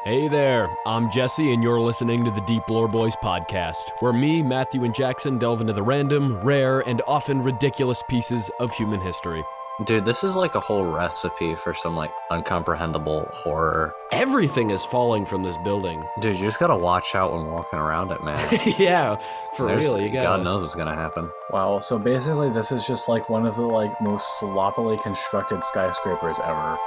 Hey there, I'm Jesse, and you're listening to the Deep Lore Boys podcast, where me, Matthew, and Jackson delve into the random, rare, and often ridiculous pieces of human history. Dude, this is like a whole recipe for some like incomprehensible horror. Everything is falling from this building. Dude, you just gotta watch out when walking around it, man. Yeah, for real, you gotta. God knows what's gonna happen. Wow, so basically this is just like one of the most sloppily constructed skyscrapers ever.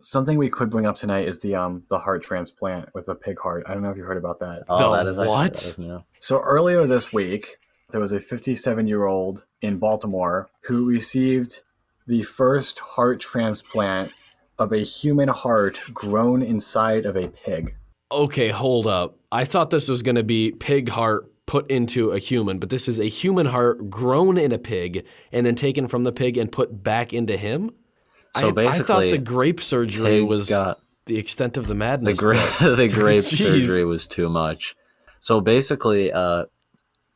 Something we could bring up tonight is the heart transplant with a pig heart. I don't know if you heard about that. Oh, that is what? That is new. So earlier this week, there was a 57-year-old in Baltimore who received the first heart transplant of a human heart grown inside of a pig. Okay, hold up. I thought this was going to be pig heart put into a human, but this is a human heart grown in a pig and then taken from the pig and put back into him? So basically, I thought the grape surgery was the extent of the madness. The grape surgery was too much. So basically,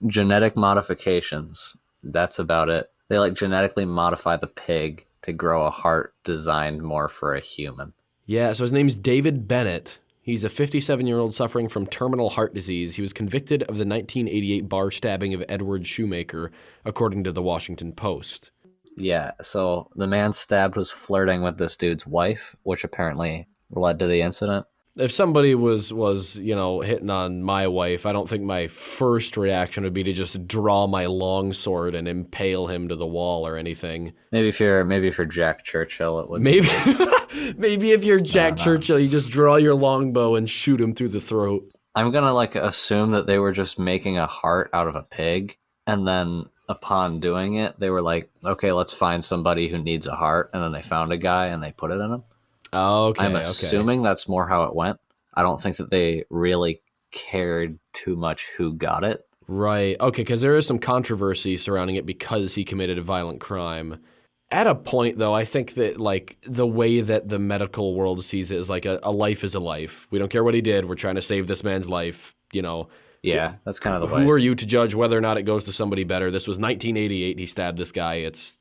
genetic modifications, that's about it. They genetically modify the pig to grow a heart designed more for a human. Yeah, so his name's David Bennett. He's a 57-year-old suffering from terminal heart disease. He was convicted of the 1988 bar stabbing of Edward Shoemaker, according to the Washington Post. Yeah, so the man stabbed was flirting with this dude's wife, which apparently led to the incident. If somebody was hitting on my wife, I don't think my first reaction would be to just draw my longsword and impale him to the wall or anything. Maybe if you're Jack Churchill, it would. Maybe if you're Jack Churchill, you just draw your longbow and shoot him through the throat. I'm gonna assume that they were just making a heart out of a pig, and then upon doing it, they were like, okay, let's find somebody who needs a heart, and then they found a guy and they put it in him. Okay. I'm assuming that's more how it went. I don't think that they really cared too much who got it. Right. Okay, because there is some controversy surrounding it because he committed a violent crime. At a point, though, I think that the way that the medical world sees it is a life is a life. We don't care what he did. We're trying to save this man's life, Yeah, that's kind of the way. Who are you to judge whether or not it goes to somebody better? This was 1988. He stabbed this guy. It's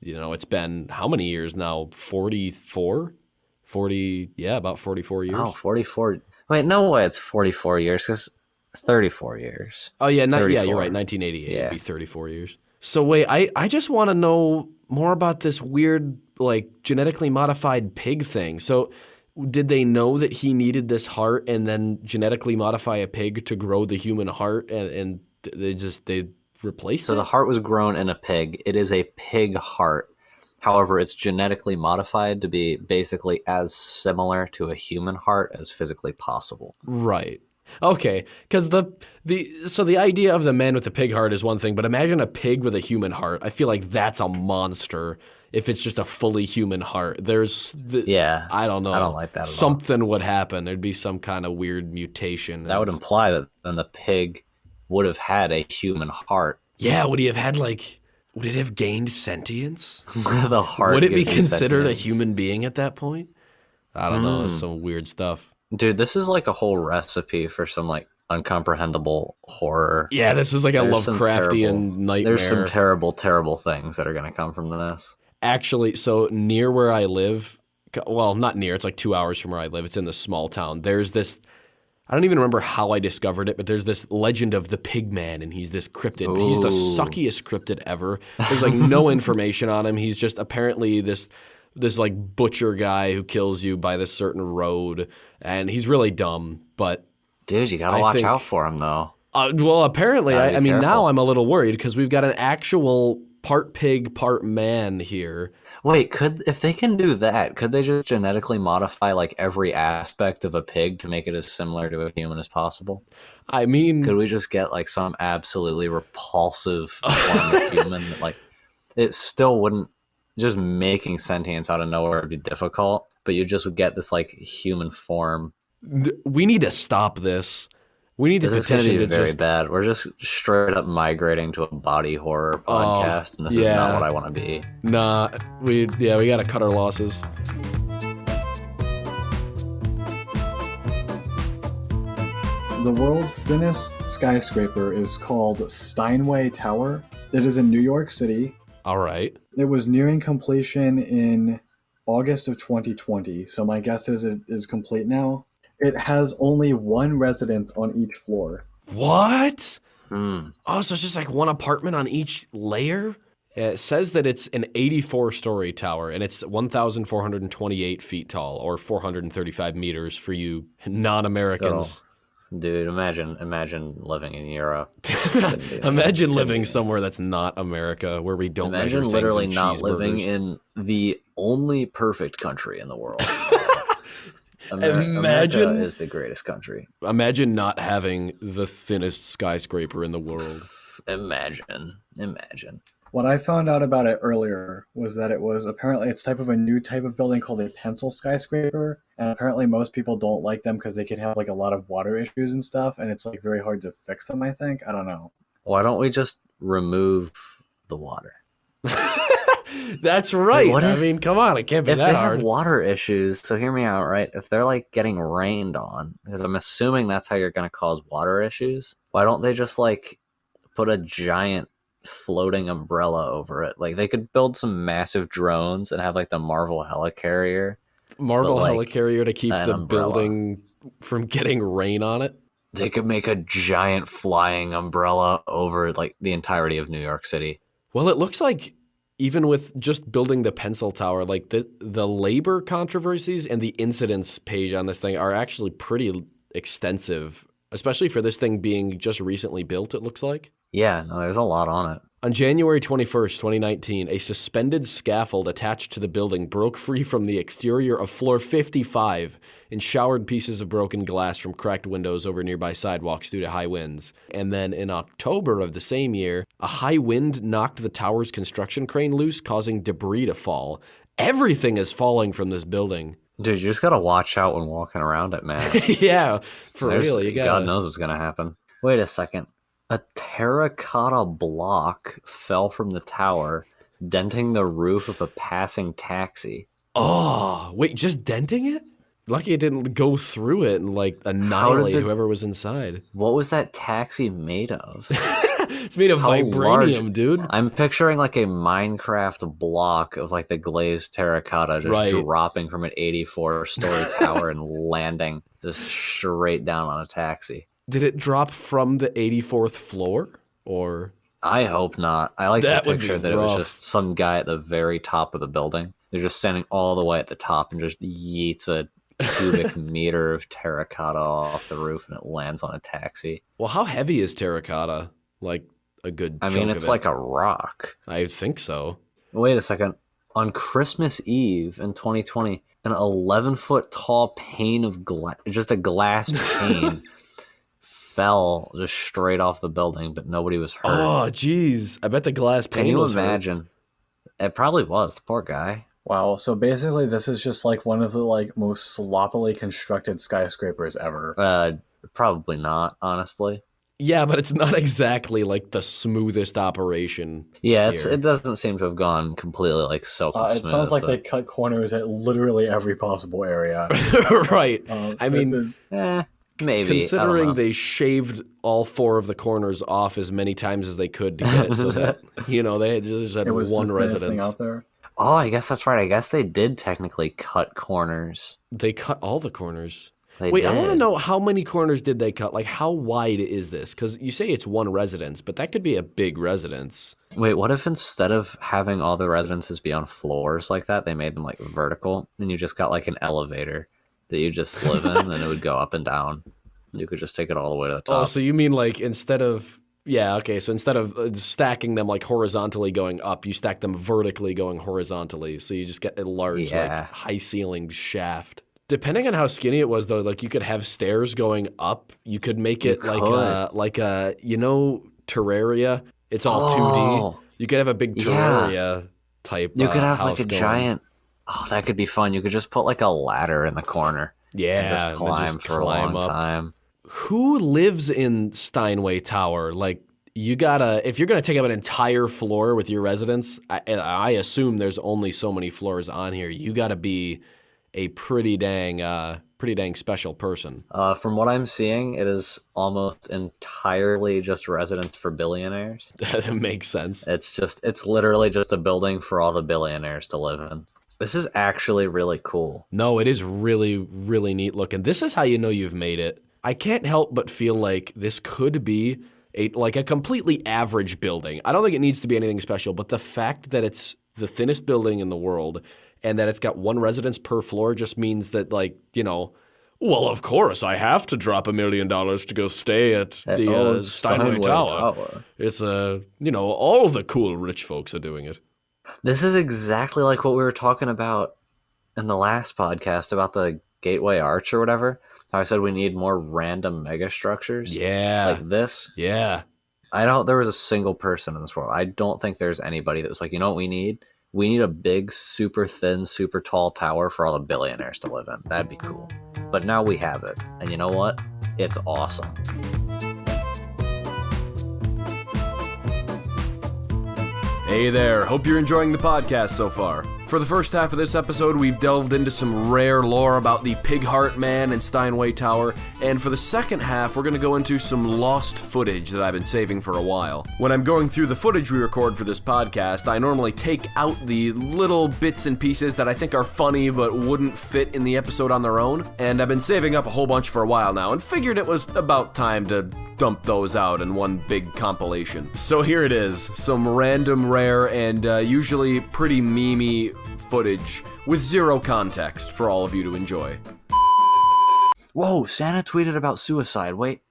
been how many years now? 44? 40, yeah, about 44 years. Oh, 44. Wait, no way it's 44 years, because 34 years. Oh, yeah, you're right, 1988 yeah. would be 34 years. So wait, I just want to know more about this weird, genetically modified pig thing. So did they know that he needed this heart and then genetically modify a pig to grow the human heart, and they replaced it? So the heart was grown in a pig. It is a pig heart. However, it's genetically modified to be basically as similar to a human heart as physically possible. Right. Okay. Because the idea of the man with the pig heart is one thing, but imagine a pig with a human heart. I feel like that's a monster. If it's just a fully human heart, I don't know. I don't like that at all. Something would happen. There'd be some kind of weird mutation. That would imply that then the pig would have had a human heart. Yeah. Would he have had would it have gained sentience? The heart. Would it be considered a human being at that point? I don't know. It's some weird stuff. Dude, this is a whole recipe for some incomprehensible horror. Yeah, this is a Lovecraftian nightmare. There's some terrible, terrible things that are going to come from this. Actually, so near where I live, well, not near, it's 2 hours from where I live. It's in this small town. There's this, I don't even remember how I discovered it, but there's this legend of the pig man, and he's this cryptid. But he's the suckiest cryptid ever. There's no information on him. He's just apparently this butcher guy who kills you by this certain road, and he's really dumb. But dude, you gotta watch out for him though. Well, apparently, I mean, careful. now I'm a little worried because we've got an actual part pig, part man here. Wait, if they can do that, could they just genetically modify every aspect of a pig to make it as similar to a human as possible? I mean, could we just get some absolutely repulsive form of human that it still wouldn't, just making sentience out of nowhere would be difficult, but you just would get this human form. We need to stop this. We need to petition to very bad. We're just straight up migrating to a body horror podcast, and this is not what I want to be. Nah, we got to cut our losses. The world's thinnest skyscraper is called Steinway Tower. It is in New York City. All right. It was nearing completion in August of 2020, so my guess is it is complete now. It has only one residence on each floor. What? Hmm. Oh, so it's just like one apartment on each layer? Yeah, it says that it's an 84-story tower, and it's 1,428 feet tall, or 435 meters for you non-Americans. Dude, imagine living in Europe. Imagine living somewhere that's not America, where we don't measure things in cheeseburgers. Imagine literally not living in the only perfect country in the world. America is the greatest country. Imagine not having the thinnest skyscraper in the world. Imagine. What I found out about it earlier was that it was apparently it's type of a new type of building called a pencil skyscraper, and apparently most people don't like them because they can have like a lot of water issues and stuff, and it's like very hard to fix them. I think I don't know. Why don't we just remove the water? That's right. I mean, come on, it can't be that hard. If they have water issues, so hear me out, right? If they're like getting rained on, because I'm assuming that's how you're going to cause water issues, why don't they just like put a giant floating umbrella over it? Like they could build some massive drones and have like the Marvel helicarrier. Helicarrier to keep the umbrella. Building from getting rain on it. They could make a giant flying umbrella over like the entirety of New York City. Well, it looks like even with just building the pencil tower, like the labor controversies and the incidents page on this thing are actually pretty extensive, especially for this thing being just recently built, it looks like. Yeah, no, there's a lot on it. On January 21st, 2019, a suspended scaffold attached to the building broke free from the exterior of floor 55 and showered pieces of broken glass from cracked windows over nearby sidewalks due to high winds. And then in October of the same year, a high wind knocked the tower's construction crane loose, causing debris to fall. Everything is falling from this building. Dude, you just gotta watch out when walking around it, man. Yeah, for real. You gotta... God knows what's gonna happen. Wait a second. A terracotta block fell from the tower, denting the roof of a passing taxi. Oh, wait, just denting it? Lucky it didn't go through it and like annihilate whoever was inside. What was that taxi made of? It's made of vibranium, dude. I'm picturing like a Minecraft block of like the glazed terracotta just dropping from an 84-story tower and landing just straight down on a taxi. Did it drop from the 84th floor, or? I hope not. I like to picture that it was just some guy at the very top of the building. They're just standing all the way at the top and just yeets a cubic meter of terracotta off the roof and it lands on a taxi. Well, how heavy is terracotta? Like a good chunk of it? I mean, it's like a rock. I think so. Wait a second. On Christmas Eve in 2020, an 11-foot tall pane of glass, just a glass pane, fell just straight off the building, but nobody was hurt. Oh, geez. I bet the glass pane was hurt. Can you imagine? It probably was. The poor guy. Wow. So basically, this is just like one of the like most sloppily constructed skyscrapers ever. Probably not, honestly. Yeah, but it's not exactly like the smoothest operation. Yeah, it doesn't seem to have gone completely like silky smooth. It sounds like they cut corners at literally every possible area. Right. I mean, maybe. Considering they shaved all 4 of the corners off as many times as they could to get it so that, you know, they just had one residence. Thing out there. Oh, I guess that's right. I guess they did technically cut corners. They cut all the corners. Wait, I want to know how many corners did they cut? Like, how wide is this? Because you say it's one residence, but that could be a big residence. Wait, what if instead of having all the residences be on floors like that, they made them like vertical, and you just got like an elevator that you just live in, and it would go up and down. You could just take it all the way to the top. Oh, so you mean like instead of... Yeah, okay, so instead of stacking them like horizontally going up, you stack them vertically going horizontally, so you just get a large, like, high-ceilinged shaft. Depending on how skinny it was, though, like, you could have stairs going up. You could make it like a, you know, Terraria? It's all 2D. You could have a big Terraria type You could have house like a giant... Oh, that could be fun. You could just put like a ladder in the corner. Yeah. And just climb for a long time. Who lives in Steinway Tower? Like, you gotta, if you're gonna take up an entire floor with your residence, I assume there's only so many floors on here. You gotta be a pretty dang special person. From what I'm seeing, it is almost entirely just residence for billionaires. That makes sense. It's literally just a building for all the billionaires to live in. This is actually really cool. No, it is really, really neat looking. This is how you know you've made it. I can't help but feel like this could be a completely average building. I don't think it needs to be anything special, but the fact that it's the thinnest building in the world and that it's got one residence per floor just means that, like, you know, well, of course, I have to drop $1 million to go stay at the Steinway Tower. It's, you know, all the cool rich folks are doing it. This is exactly like what we were talking about in the last podcast about the Gateway Arch or whatever. How I said we need more random mega structures. Yeah. Like this. Yeah. There was a single person in this world. I don't think there's anybody that was like, you know what we need? We need a big, super thin, super tall tower for all the billionaires to live in. That'd be cool. But now we have it. And you know what? It's awesome. Hey there, hope you're enjoying the podcast so far. For the first half of this episode, we've delved into some rare lore about the Pig Heart Man and Steinway Tower, and for the second half, we're going to go into some lost footage that I've been saving for a while. When I'm going through the footage we record for this podcast, I normally take out the little bits and pieces that I think are funny but wouldn't fit in the episode on their own, and I've been saving up a whole bunch for a while now, and figured it was about time to dump those out in one big compilation. So here it is, some random, rare, and usually pretty memey footage with zero context for all of you to enjoy. Whoa, Santa tweeted about suicide. Wait.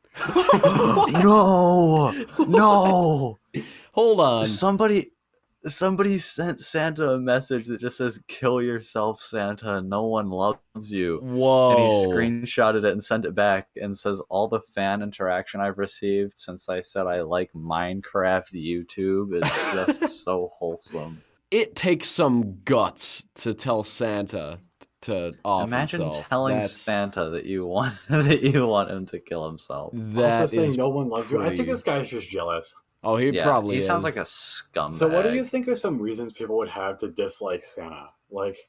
No. Hold on. Somebody sent Santa a message that just says, "Kill yourself, Santa. No one loves you." Whoa. And he screenshotted it and sent it back and says, "All the fan interaction I've received since I said I like Minecraft YouTube is just so wholesome." It takes some guts to tell Santa to off Imagine himself. telling Santa that you want him to kill himself. Also saying no one loves you. I think this guy's just jealous. Oh, he probably is. He sounds like a scumbag. So what do you think are some reasons people would have to dislike Santa? Like,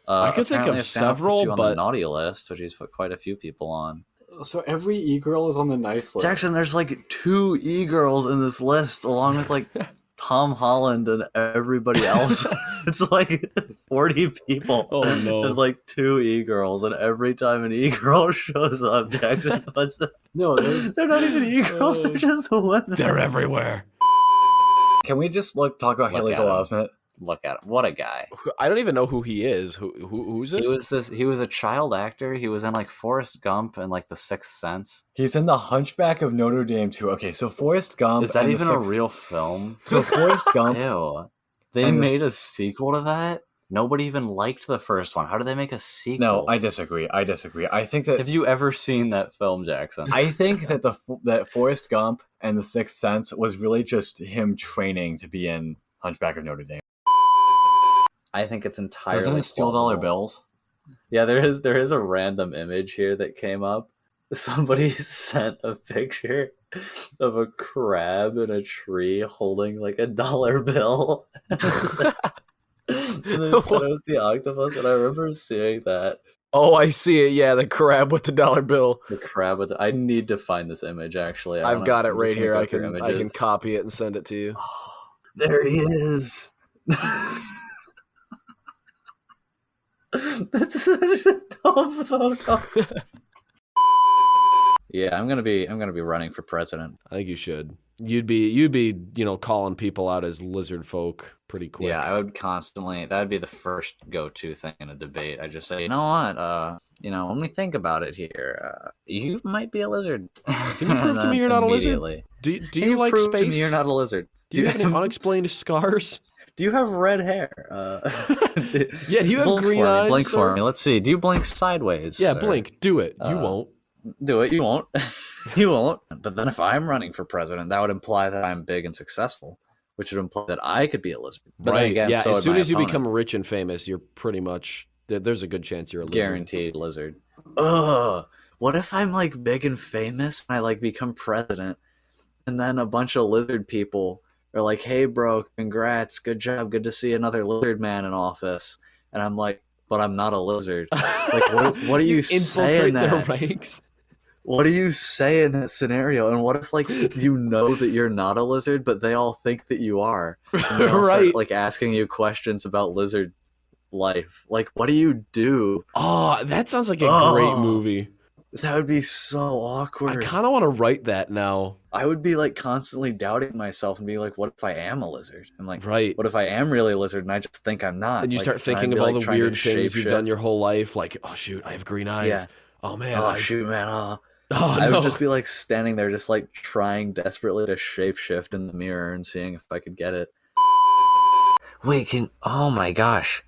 I could think of several, but on but the naughty list, which he's put quite a few people on. So every e-girl is on the nice list. Jackson, there's like 2 e-girls in this list, along with like Tom Holland and everybody else. It's like 40 people. Oh no! And like 2 e-girls, and every time an e-girl shows up, Jackson puts them. No, they're not even e-girls. They're just women. They're everywhere. Can we just talk about Haley Joel Osment? Look at him. What a guy. I don't even know who he is. Who's this? He was a child actor. He was in like Forrest Gump and like The Sixth Sense. He's in The Hunchback of Notre Dame too. Okay, so Forrest Gump. Is that even a real film? So Forrest Gump. Ew. They made a sequel to that? Nobody even liked the first one. How did they make a sequel? No, I disagree. I think that... Have you ever seen that film, Jackson? I think that that Forrest Gump and The Sixth Sense was really just him training to be in Hunchback of Notre Dame. I think it's entirely Doesn't it steal dollar bills? Yeah, there is a random image here that came up. Somebody sent a picture of a crab in a tree holding like a dollar bill. And they said it was the octopus, and I remember seeing that. Oh, I see it. Yeah, the crab with the dollar bill. The crab with I need to find this image, actually. I've got it right here. I can copy it and send it to you. Oh, there he is. That's such a dumb photo. Yeah, I'm gonna be running for president. I think you should. You'd be calling people out as lizard folk pretty quick. Yeah, I would constantly. That would be the first go-to thing in a debate. I just say, you know what? When we think about it here, you might be a lizard. Can you prove to me you're not a lizard? Do you like prove space? To me you're not a lizard. Do you have any unexplained scars? Do you have red hair? Yeah, do you have green eyes? Blink for me. Let's see. Do you blink sideways? Yeah, sir? blink. Do it. You won't. Do it. You won't. You won't. But then if I'm running for president, that would imply that I'm big and successful, which would imply that I could be a lizard. But right. Again, yeah, so as soon as you become rich and famous, you're pretty much... There's a good chance you're a lizard. Guaranteed lizard. Ugh. What if I'm like big and famous and I become president, and then a bunch of lizard people are like, "Hey bro, congrats, good job, good to see another lizard man in office," and I'm like, "But I'm not a lizard." What do you say in that? Their ranks? What do you say in that scenario? And what if you know that you're not a lizard, but they all think that you are? And they all right? start, asking you questions about lizard life. Like, what do you do? Oh, that sounds like a great movie. That would be so awkward. I kind of want to write that now. I would be like constantly doubting myself and be like, what if I am a lizard? I'm like, right. What if I am really a lizard and I just think I'm not? And you start thinking of all the weird things you've done your whole life. Like, oh, shoot, I have green eyes. Yeah. Oh, man. Oh, shoot, man. Oh, I would just be like standing there just like trying desperately to shapeshift in the mirror and seeing if I could get it. Wait, oh my gosh.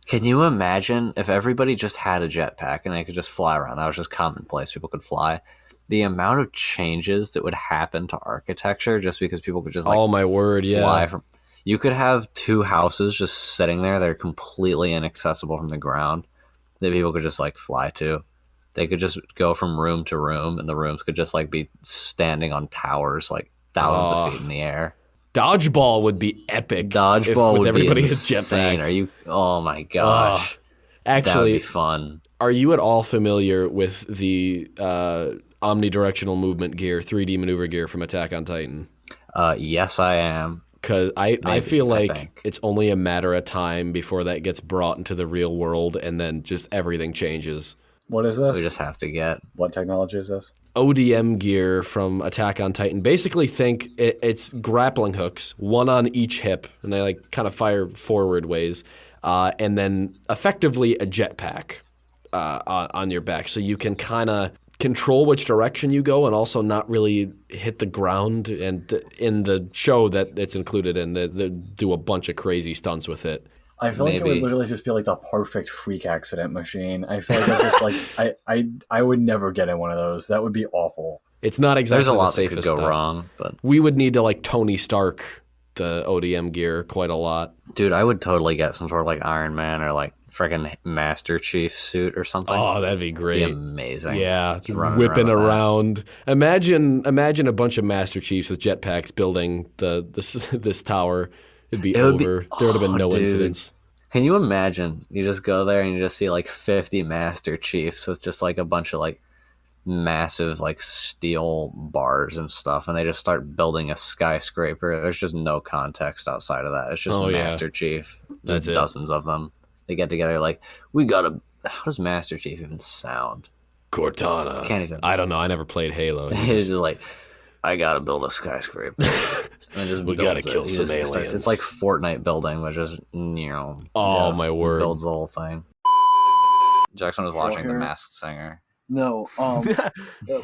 Can you imagine if everybody just had a jetpack and they could just fly around? That was just commonplace. People could fly. The amount of changes that would happen to architecture just because people could just like, oh my word, fly yeah. from. You could have 2 houses just sitting there. They're completely inaccessible from the ground that people could just like fly to. They could just go from room to room, and the rooms could just like be standing on towers like thousands of feet in the air. Dodgeball would be epic. Dodgeball would be insane. Are you? Oh my gosh! Actually, that would be fun. Are you at all familiar with the omnidirectional movement gear, 3D maneuver gear from Attack on Titan? Yes, I am. Because I feel like it's only a matter of time before that gets brought into the real world, and then just everything changes. What is this? We just have to get. What technology is this? ODM gear from Attack on Titan. Basically think it's grappling hooks, one on each hip, and they like kind of fire forward ways, and then effectively a jetpack on your back. So you can kind of control which direction you go and also not really hit the ground. And in the show that it's included in, they do a bunch of crazy stunts with it. I feel like it would literally just be like the perfect freak accident machine. I feel like that's just like I would never get in one of those. That would be awful. It's not exactly the safest that could go stuff. Wrong, but we would need to like Tony Stark the ODM gear quite a lot. Dude, I would totally get some sort of like Iron Man or like freaking Master Chief suit or something. Oh, that'd be great. It'd be amazing. Yeah, whipping around. Imagine a bunch of Master Chiefs with jetpacks building this tower. It'd be over. There would have been no incidents. Can you imagine? You just go there and you just see like 50 Master Chiefs with just like a bunch of like massive like steel bars and stuff, and they just start building a skyscraper. There's just no context outside of that. It's just Master Chief. There's dozens of them. They get together like, we gotta. How does Master Chief even sound? Cortana. Can't even. I don't know. I never played Halo. He's just like, I gotta build a skyscraper. And just we gotta kill some aliens. It's like Fortnite building, which is my word. Builds the whole thing. Jackson was watching The Masked Singer. No, I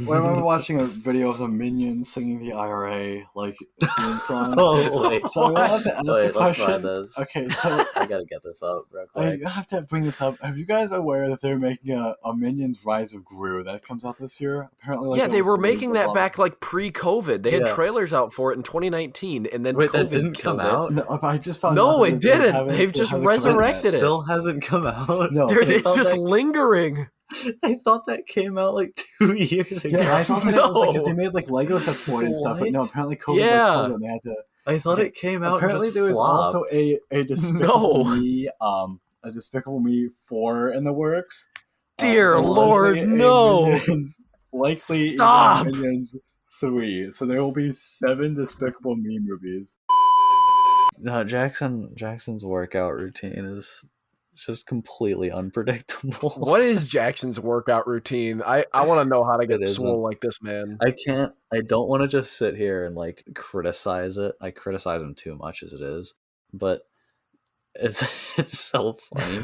remember watching a video of the Minions singing the IRA like theme song. Oh wait, so I'm gonna have to ask the question. This. Okay, so I gotta get this up real quick. I have to bring this up. Have you guys aware that they're making a Minions Rise of Gru that comes out this year? Apparently, they were making that back like pre-COVID. They had trailers out for it in 2020, and then COVID didn't come out. No, I just found out it didn't. They've just resurrected it. Still hasn't come out. No, it's just lingering. I thought that came out like 2 years ago. Yeah, I thought that it was like because they made like Lego sets for it and stuff. But no, apparently COVID killed it and they had to. I thought it came out. Apparently, there was also a Despicable Me, a Despicable Me 4 in the works. Dear Lord, no! Minions, likely Stop! Minions 3. So there will be 7 Despicable Me movies. No, Jackson's workout routine is just completely unpredictable. What is Jackson's workout routine? I want to know how to get swole like this man. I don't want to just sit here and like criticize it. I criticize him too much as it is, but it's so funny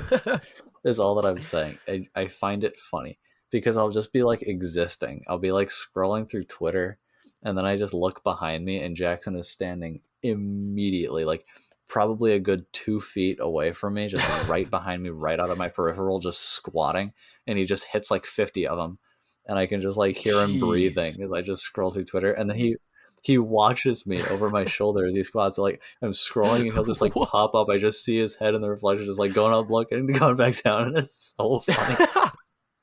is all that I'm saying. I find it funny because I'll just be like existing. I'll be like scrolling through Twitter and then I just look behind me and Jackson is standing immediately like probably a good 2 feet away from me, just right behind me, right out of my peripheral, just squatting, and he just hits like 50 of them, and I can just like hear him breathing as I just scroll through Twitter, and then he watches me over my shoulder as he squats. So, like I'm scrolling, and he'll just like pop up. I just see his head in the reflection, just like going up, looking, going back down, and it's so funny.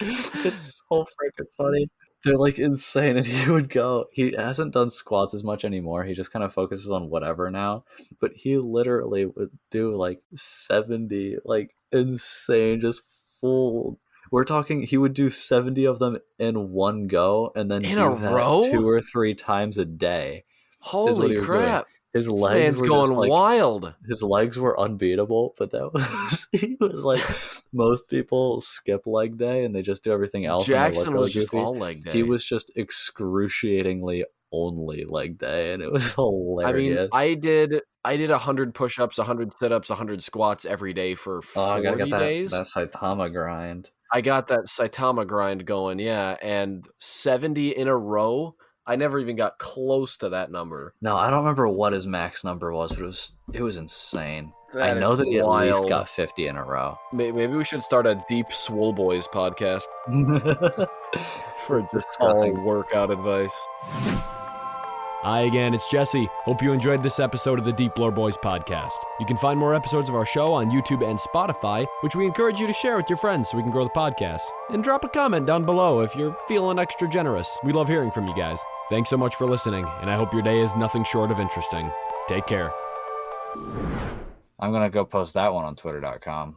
It's so freaking funny. They're like insane, and he hasn't done squats as much anymore. He just kind of focuses on whatever now, but he literally would do like 70 like insane, just full. We're talking he would do 70 of them in one go and then in a row 2 or 3 times a day. Holy crap. His This legs man's were going just like wild. his legs were unbeatable, but that was he was like most people skip leg day and they just do everything else. Jackson and they look was really just goofy. all leg day. He was just excruciatingly only leg day, and it was hilarious. I mean, I did 100 push-ups, 100 sit-ups, 100 squats every day for 40 I gotta get days. that Saitama grind. I got that Saitama grind going, yeah, and 70 in a row. I never even got close to that number. No, I don't remember what his max number was, but it was insane. That I know is that he at wild. least got 50 in a row. Maybe we should start a Deep Swole Boys podcast for Discussing all workout advice. Hi again, it's Jesse. Hope you enjoyed this episode of the Deep Lore Boys podcast. You can find more episodes of our show on YouTube and Spotify, which we encourage you to share with your friends so we can grow the podcast. And drop a comment down below if you're feeling extra generous. We love hearing from you guys. Thanks so much for listening, and I hope your day is nothing short of interesting. Take care. I'm gonna go post that one on Twitter.com.